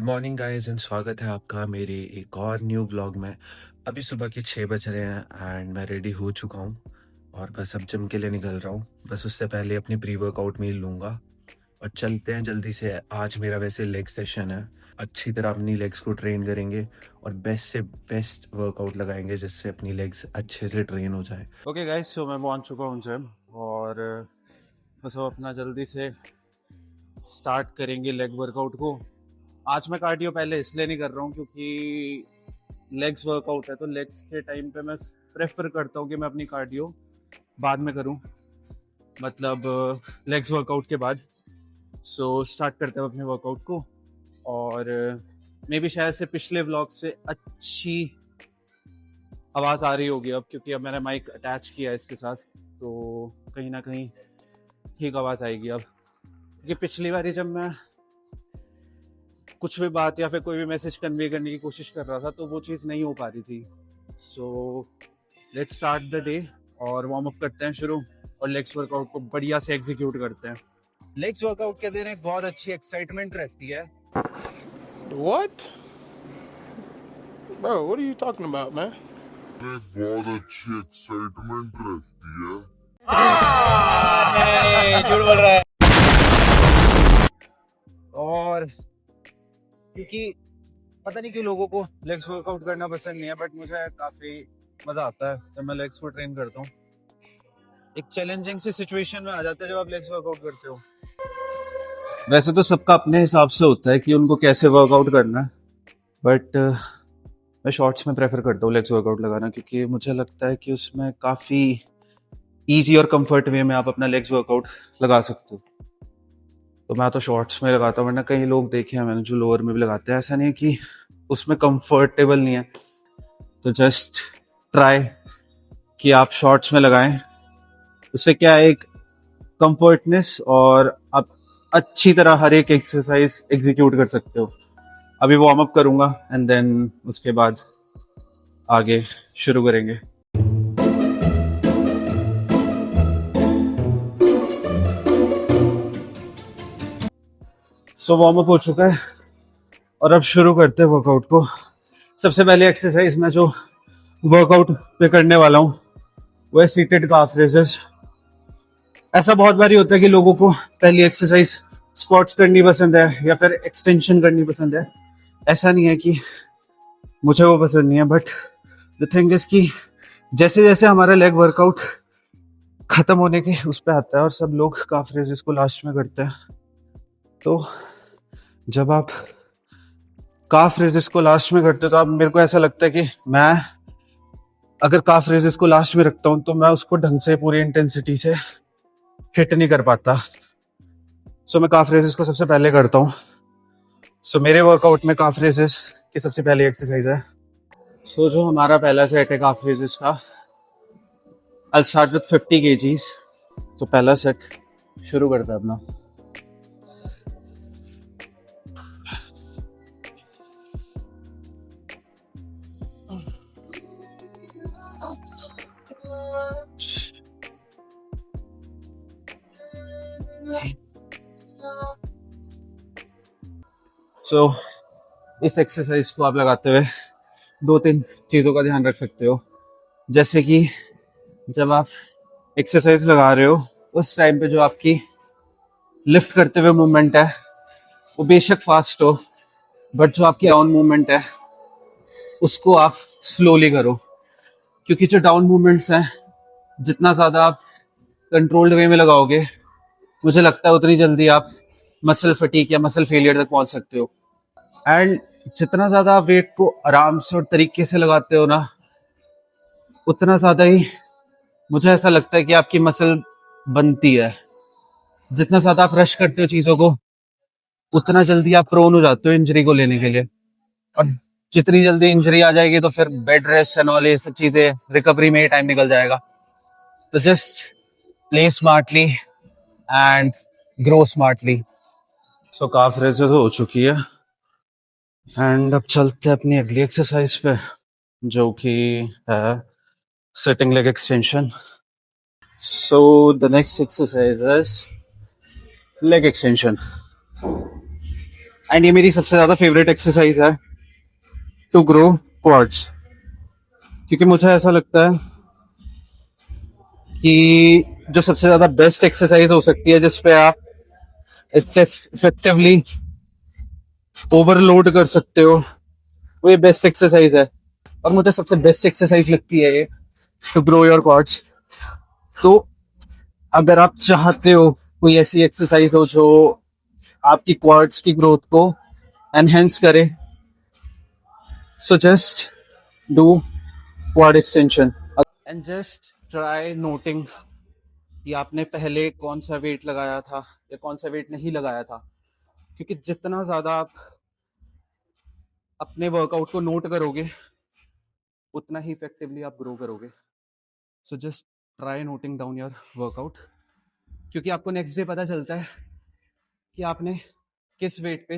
Good morning guys and स्वागत है आपका मेरे एक और न्यू व्लॉग में। अभी सुबह के 6 बज रहे हैं एंड मैं रेडी हो चुका हूँ और बस अब जिम के लिए निकल रहा हूँ। बस उससे पहले अपनी प्री वर्कआउट मील लूँगा और चलते हैं जल्दी से। आज मेरा वैसे लेग सेशन है, अच्छी तरह अपनी लेग्स को ट्रेन करेंगे और बेस्ट से बेस्ट वर्कआउट लगाएंगे जिससे अपनी लेग्स अच्छे से ट्रेन हो जाए। ओके गाइस, सो मैं पहुंच चुका हूँ जिम और बस अब अपना जल्दी से स्टार्ट करेंगे लेग वर्कआउट को। आज मैं कार्डियो पहले इसलिए नहीं कर रहा हूँ क्योंकि लेग्स वर्कआउट है, तो लेग्स के टाइम पे मैं प्रेफर करता हूँ कि मैं अपनी कार्डियो बाद में करूँ, मतलब लेग्स वर्कआउट के बाद। सो स्टार्ट करते हैं अपने वर्कआउट को। और मे भी शायद से पिछले व्लॉग से अच्छी आवाज़ आ रही होगी अब, क्योंकि अब मैंने माइक अटैच किया है इसके साथ, तो कहीं ना कहीं ठीक आवाज़ आएगी अब। क्योंकि पिछली बार जब मैं कुछ भी बात या फिर कोई भी मैसेज कन्वे करने की कोशिश कर रहा था तो वो चीज़ नहीं हो पा रही थी। So let's start the day और वार्म अप करते हैं शुरू, और लेग्स वर्कआउट को बढ़िया से एग्जीक्यूट करते हैं। लेग्स वर्कआउट के दिन एक बहुत अच्छी एक्साइटमेंट रहती है। What? Bro, what are you talking about, man? बहुत अच्छी एक्साइटमेंट रहती है। नहीं, झूठ बोल रहा है। और क्योंकि पता नहीं क्यों लोगों को लेग्स वर्कआउट करना पसंद नहीं है, बट मुझे काफी मजा आता है जब मैं लेग्स को ट्रेन करता हूँ। एक चैलेंजिंग सी सिचुएशन में आ जाते हैं जब आप लेग्स वर्कआउट करते हो। वैसे तो सबका अपने हिसाब से होता है कि उनको कैसे वर्कआउट करना है, बट मैं शॉर्ट्स में प्रेफर करता हूँ लेग्स वर्कआउट लगाना, क्योंकि मुझे लगता है कि उसमें काफ़ी ईजी और कंफर्ट वे में आप अपना लेग्स वर्कआउट लगा सकते हो। तो मैं तो शॉर्ट्स में लगाता हूँ, वरना कई लोग देखे हैं मैंने जो लोअर में भी लगाते हैं। ऐसा नहीं है कि उसमें कंफर्टेबल नहीं है, तो जस्ट ट्राई कि आप शॉर्ट्स में लगाएं। उससे क्या है, एक कंफर्टनेस, और आप अच्छी तरह हर एक एक्सरसाइज एग्जीक्यूट कर सकते हो। अभी वार्म अप करूंगा एंड देन उसके बाद आगे शुरू करेंगे। सो वार्म अप हो चुका है और अब शुरू करते हैं वर्कआउट को। सबसे पहले एक्सरसाइज मैं जो वर्कआउट पे करने वाला हूँ वो है सीटेड काफ रेजेस। ऐसा बहुत बारी होता है कि लोगों को पहली एक्सरसाइज स्क्वाट्स करनी पसंद है या फिर एक्सटेंशन करनी पसंद है। ऐसा नहीं है कि मुझे वो पसंद नहीं है, बट द थिंग इज कि जैसे जैसे हमारा लेग वर्कआउट खत्म होने के उस पर आता है और सब लोग काफ रेजेस को लास्ट में करते हैं, तो जब आप काफ रेजेस को लास्ट में करते हो तो अब मेरे को ऐसा लगता है कि मैं अगर काफ रेजेस को लास्ट में रखता हूँ तो मैं उसको ढंग से पूरी इंटेंसिटी से हिट नहीं कर पाता। सो मैं काफ रेजेस को सबसे पहले करता हूँ। सो मेरे वर्कआउट में काफ रेजेस की सबसे पहली एक्सरसाइज है। सो जो हमारा पहला सेट है काफ रेजेस का, I'll start with 50 kgs। तो पहला सेट शुरू करते हैं अपना। सो इस एक्सरसाइज को आप लगाते हुए 2-3 चीज़ों का ध्यान रख सकते हो। जैसे कि जब आप एक्सरसाइज लगा रहे हो उस टाइम पे जो आपकी लिफ्ट करते हुए मूवमेंट है वो बेशक फास्ट हो, बट जो आपकी डाउन मूवमेंट है उसको आप स्लोली करो। क्योंकि जो डाउन मूवमेंट्स हैं जितना ज़्यादा आप कंट्रोल्ड वे में लगाओगे, मुझे लगता है उतनी जल्दी आप मसल फटीक या मसल फेलियर तक पहुंच सकते हो। एंड जितना ज़्यादा आप वेट को आराम से और तरीके से लगाते हो ना, उतना ज़्यादा ही मुझे ऐसा लगता है कि आपकी मसल बनती है। जितना ज़्यादा आप रश करते हो चीज़ों को, उतना जल्दी आप प्रोन हो जाते हो इंजरी को लेने के लिए, और जितनी जल्दी इंजरी आ जाएगी तो फिर बेड रेस्ट एंड ऑल ये सब चीज़ें, रिकवरी में ही टाइम निकल जाएगा। तो just play smartly and grow smartly. So काफ रेसेस हो चुकी है एंड अब चलते हैं अपनी अगली एक्सरसाइज पे, जो कि है sitting leg extension. So the next exercise is leg extension। And ये मेरी सबसे ज्यादा फेवरेट एक्सरसाइज है टू ग्रो क्वाड्स, क्योंकि मुझे ऐसा लगता है कि जो सबसे ज्यादा बेस्ट एक्सरसाइज हो सकती है जिसपे आप इफेक्टिवली ओवरलोड कर सकते हो, वो ये बेस्ट एक्सरसाइज है। और मुझे सबसे बेस्ट एक्सरसाइज लगती है ये टू ग्रो योर क्वाड्स। तो अगर आप चाहते हो कोई ऐसी एक्सरसाइज हो जो आपकी क्वाड्स की ग्रोथ को एनहेंस करे, so just do quad extension and just try noting कि आपने पहले कौन सा वेट लगाया था या कौन सा वेट नहीं लगाया था। क्योंकि जितना ज्यादा आप अपने वर्कआउट को नोट करोगे उतना ही इफेक्टिवली आप ग्रो करोगे। So just try noting down your workout, क्योंकि आपको नेक्स्ट डे पता चलता है कि आपने किस वेट पे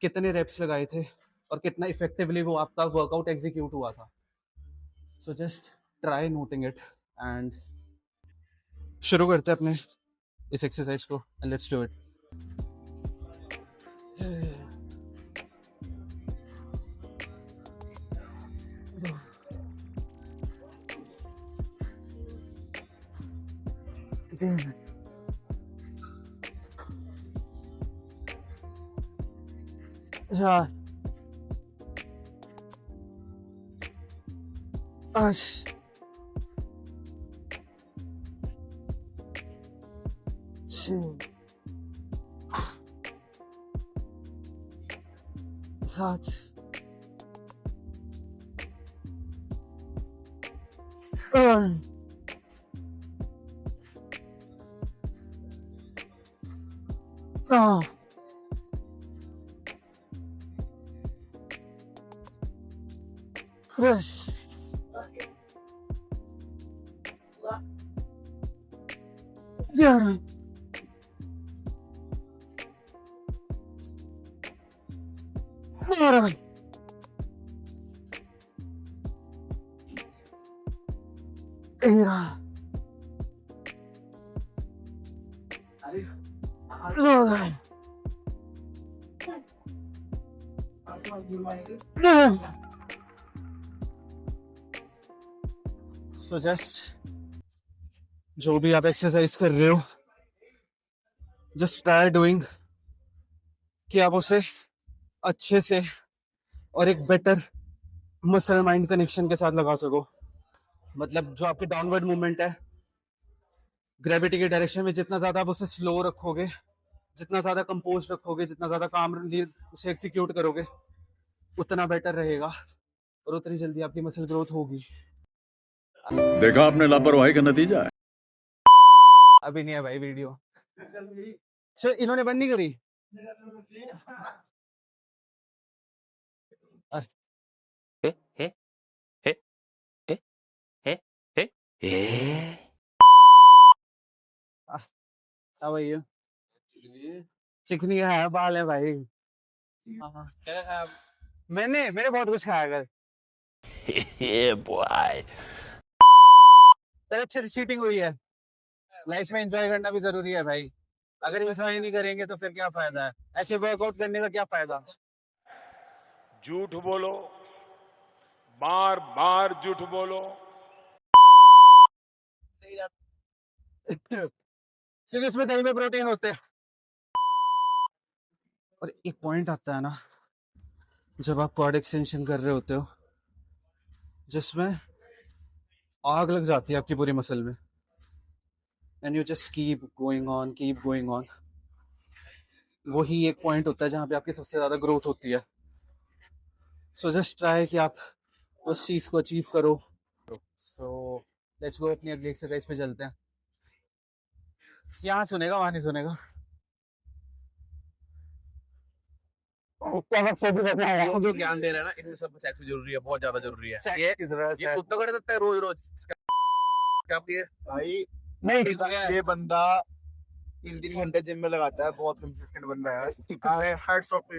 कितने रेप्स लगाए थे और कितना इफेक्टिवली वो आपका वर्कआउट एग्जीक्यूट हुआ था। So just try noting it and शुरू करते हैं अपने इस एक्सरसाइज को एंड लेट्स डू इट। आज 7 सो जस्ट जो भी आप एक्सरसाइज कर रहे हो, जस्ट ट्राई डूइंग कि आप उसे अच्छे से और एक बेटर मसल माइंड कनेक्शन के साथ लगा सको। मतलब जो आपके डाउनवर्ड मूवमेंट है ग्रेविटी के डायरेक्शन में, जितना ज्यादा आप उसे स्लो रखोगे, जितना ज्यादा कंपोज रखोगे, जितना ज्यादा काम उसे एग्जीक्यूट करोगे, उतना बेटर रहेगा और उतनी जल्दी आपकी मसल ग्रोथ होगी। देखा आपने लापरवाही का नतीजा है। अभी नहीं है भाई वीडियो। अच्छा इन्होंने बंद नहीं करी। How are you? चिकनी है, बाल है भाई। क्या खाया? मैंने बहुत कुछ खाया कर। चल अच्छे से चीटिंग हुई है। लाइफ में एंजॉय करना भी जरूरी है भाई। अगर एंजॉय नहीं करेंगे तो फिर क्या फायदा है? ऐसे वर्कआउट करने का क्या फायदा? झूठ बोलो, बार बार झूठ बोलो। क्योंकि इसमें दही में प्रोटीन होते हैं। और एक पॉइंट आता है ना जब आप क्वाड एक्सटेंशन कर रहे होते हो जिसमें आग लग जाती है आपकी पूरी मसल में, and you just keep going on. वही एक पॉइंट होता है जहाँ पे आपकी सबसे ज्यादा ग्रोथ होती है। सो जस्ट ट्राई कि आप उस चीज को अचीव करो। सो लेट्स गो, अपनी अगली एक्सरसाइज पे चलते हैं। यहाँ सुनेगा, वहां नहीं सुनेगा। जो ज्ञान दे रहे हैं ना, इनमें सब सेक्स भी जरूरी है, बहुत ज्यादा जरूरी है। ये कुत्ता कर देता है रोज रोज। क्या ये भाई नहीं ये बंदा 3 घंटे जिम में लगाता है, बहुत कंसिस्टेंट बंदा है यार। Hats off to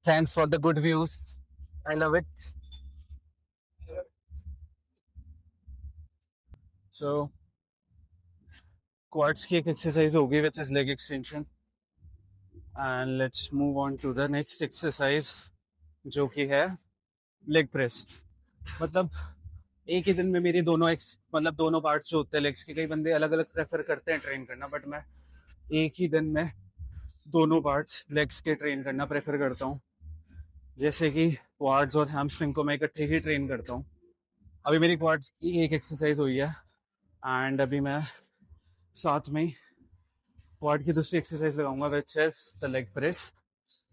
thanks for the good views, I love it. So quads की एक एक्सरसाइज होगी which is leg extension and let's move on to the next exercise जो कि है लेग प्रेस। मतलब एक ही दिन में मेरी दोनों मतलब दोनों पार्ट्स जो होते हैं लेग्स के, कई बंदे अलग अलग प्रेफर करते हैं ट्रेन करना, बट मैं एक ही दिन में दोनों पार्ट्स लेग्स के ट्रेन करना प्रेफर करता हूँ। जैसे कि क्वाड्स और हैमस्ट्रिंग को मैं इकट्ठे ही ट्रेन करता हूँ। अभी मेरी क्वाड्स की एक एक्सरसाइज हुई है एंड अभी मैं साथ में क्वाड की दूसरी एक्सरसाइज लगाऊंगा which is the leg press.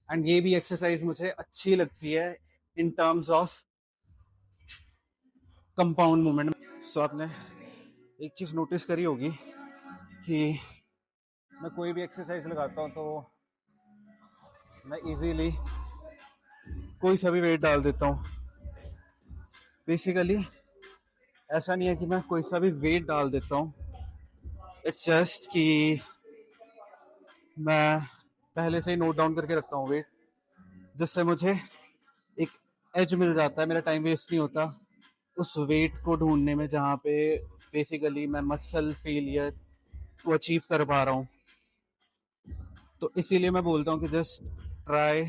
And ये भी एक्सरसाइज मुझे अच्छी लगती है in terms of compound movement. So आपने एक चीज नोटिस करी होगी कि मैं कोई भी एक्सरसाइज लगाता हूँ तो मैं इजीली कोई सा भी वेट डाल देता हूँ। बेसिकली ऐसा नहीं है कि मैं कोई सा भी वेट डाल देता हूँ, इट्स जस्ट कि मैं पहले से ही नोट डाउन करके रखता हूँ वेट, जिससे मुझे एक एज मिल जाता है, मेरा टाइम वेस्ट नहीं होता उस वेट को ढूंढने में जहाँ पे बेसिकली मैं मसल फेलियर को अचीव कर पा रहा हूँ। तो इसीलिए मैं बोलता हूँ कि just try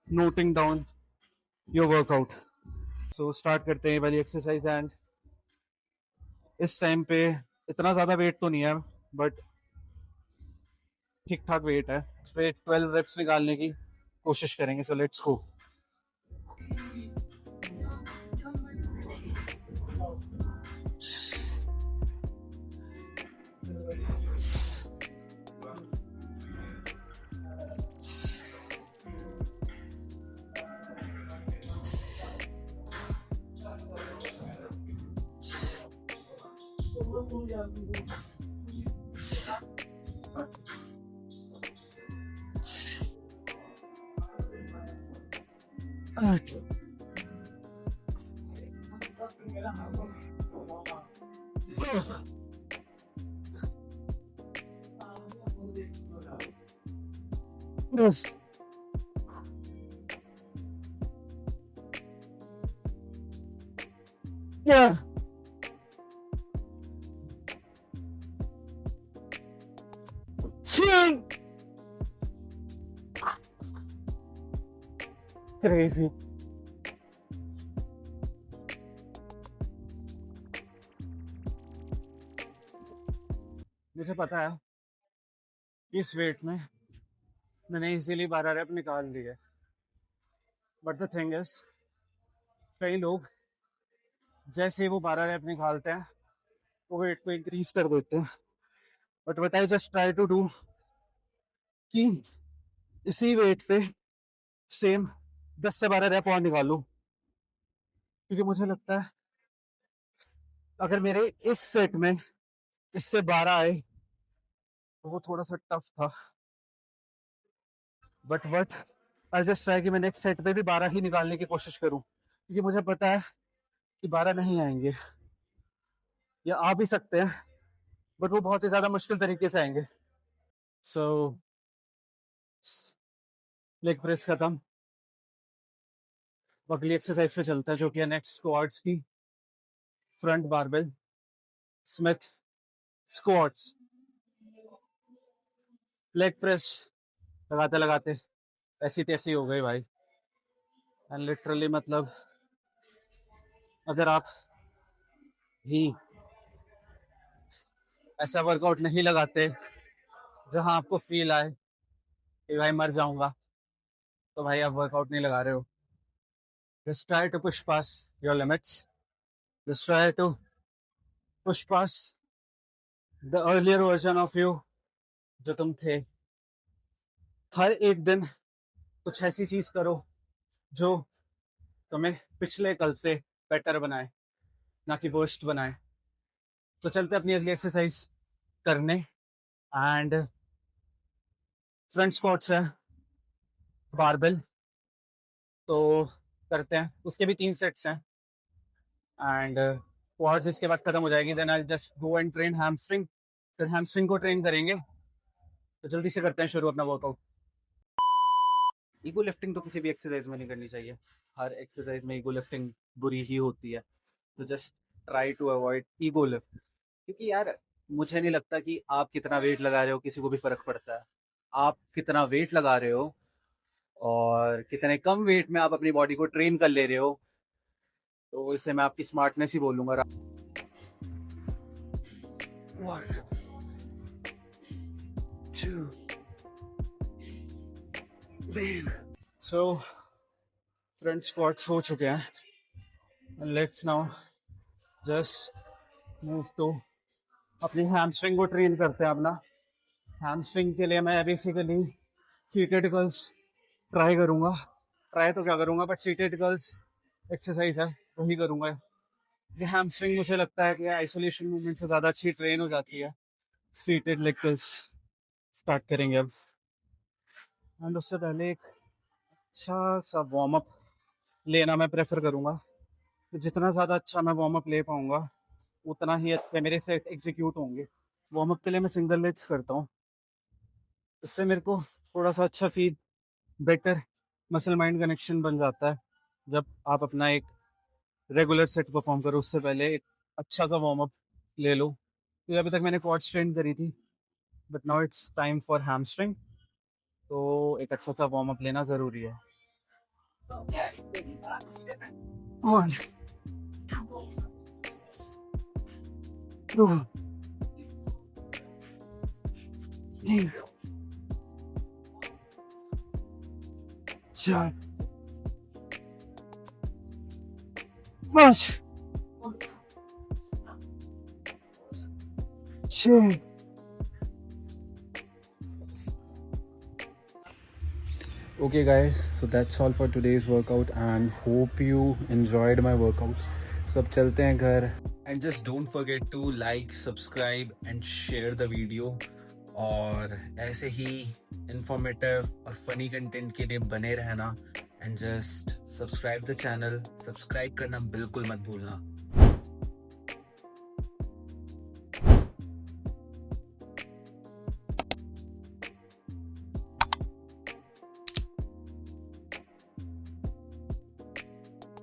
noting down your workout. So start करते हैं वाली एक्सरसाइज। एंड इस टाइम पे इतना ज़्यादा वेट तो नहीं है बट ठीक ठाक वेट है। इस पे 12 रेप्स निकालने की कोशिश करेंगे। So let's go. Yes. Yeah. Crazy. मुझे पता है इस वेट में मैंने इजीली 12 रैप निकाल ली है, बट द थिंग इज कई लोग जैसे वो 12 रैप निकालते हैं वो वेट को इंक्रीज कर देते हैं। But what I just try to do कि इसी वेट पे सेम 10 से 12 रैप और निकालूं, क्योंकि मुझे लगता है अगर मेरे इस सेट में इससे 12 आए तो वो थोड़ा सा टफ था। But what I just try कि मैं नेक्स्ट सेट पे भी 12 ही निकालने की कोशिश करूं, क्योंकि मुझे पता है कि 12 नहीं आएंगे, या आ भी सकते हैं बट वो बहुत ही ज्यादा मुश्किल तरीके से आएंगे। सो लेग प्रेस खत्म, अगली एक्सरसाइज पे चलता है जो कि है नेक्स्ट स्क्वाट्स की front barbell Smith squats. Leg press लगाते लगाते ऐसी तैसी हो गई भाई। एंड लिटरली मतलब अगर आप ही ऐसा वर्कआउट नहीं लगाते जहां आपको फील आए कि भाई मर जाऊंगा, तो भाई आप वर्कआउट नहीं लगा रहे हो। Just try to push past your limits. Just try to push past the earlier version of you जो तुम थे। हर एक दिन कुछ ऐसी चीज करो जो तुम्हें पिछले कल से बेटर बनाए, ना कि वर्स्ट बनाए। तो चलते अपनी अगली एक्सरसाइज करने। एंड फ्रंट स्क्वाट्स है बारबेल, तो करते हैं। उसके भी 3 सेट्स हैं एंड क्वाड्स इसके बाद खत्म हो जाएगी। Then I just go and train hamstring. फिर हैमस्ट्रिंग को ट्रेन करेंगे, तो जल्दी से करते हैं शुरू अपना वर्कआउट। ईगो लिफ्टिंग तो किसी भी एक्सरसाइज में नहीं करनी चाहिए, हर एक्सरसाइज में ईगो लिफ्टिंग बुरी ही होती है। तो just try to avoid ego lift, क्योंकि यार मुझे नहीं लगता कि आप कितना वेट लगा रहे हो किसी को भी फर्क पड़ता है। आप कितना वेट लगा रहे हो और कितने कम वेट में आप अपनी बॉडी को ट्रेन कर ले रहे हो, तो इससे मैं आपकी स्मार्टनेस ही बोलूँगा। सो फ्रंट स्क्वाट्स हो चुके हैं। Let's now just move to अपनी हैमस्ट्रिंग को ट्रेन करते हैं अपना। हैमस्ट्रिंग के लिए मैं बेसिकली सीटेड कर्ल्स ट्राई करूँगा। ट्राई तो क्या करूँगा, बट सीटेड कर्ल्स एक्सरसाइज है वही करूँगा। ये हैमस्ट्रिंग मुझे लगता है कि आइसोलेशन मूवमेंट से ज़्यादा अच्छी ट्रेन हो जाती है। सीटेड लेग कर्ल्स स्टार्ट करेंगे अब। एंड उससे पहले एक अच्छा सा वार्म अप लेना मैं प्रेफर करूँगा। तो जितना ज़्यादा अच्छा मैं वार्म अप ले पाऊँगा उतना ही अच्छे मेरे से एग्जीक्यूट होंगे। वार्म अप के लिए मैं सिंगल लेग करता हूँ, इससे मेरे को थोड़ा सा अच्छा feel, better muscle mind connection बन जाता है। जब आप अपना एक रेगुलर सेट परफॉर्म करो उससे पहले एक अच्छा सा वार्म अप ले लो। तो अभी तक मैंने क्वाड्स ट्रेन करी थी, but now it's time for hamstring. तो एक अच्छा सा वार्म अप लेना ज़रूरी है। One, two, three, 4, 5, 6. Okay guys, so that's all for today's workout and hope you enjoyed my workout. So अब चलते हैं घर। And just don't forget to like, subscribe and share the video. और ऐसे ही informative और funny content के लिए बने रहना। And just subscribe the channel, subscribe करना बिल्कुल मत भूलना।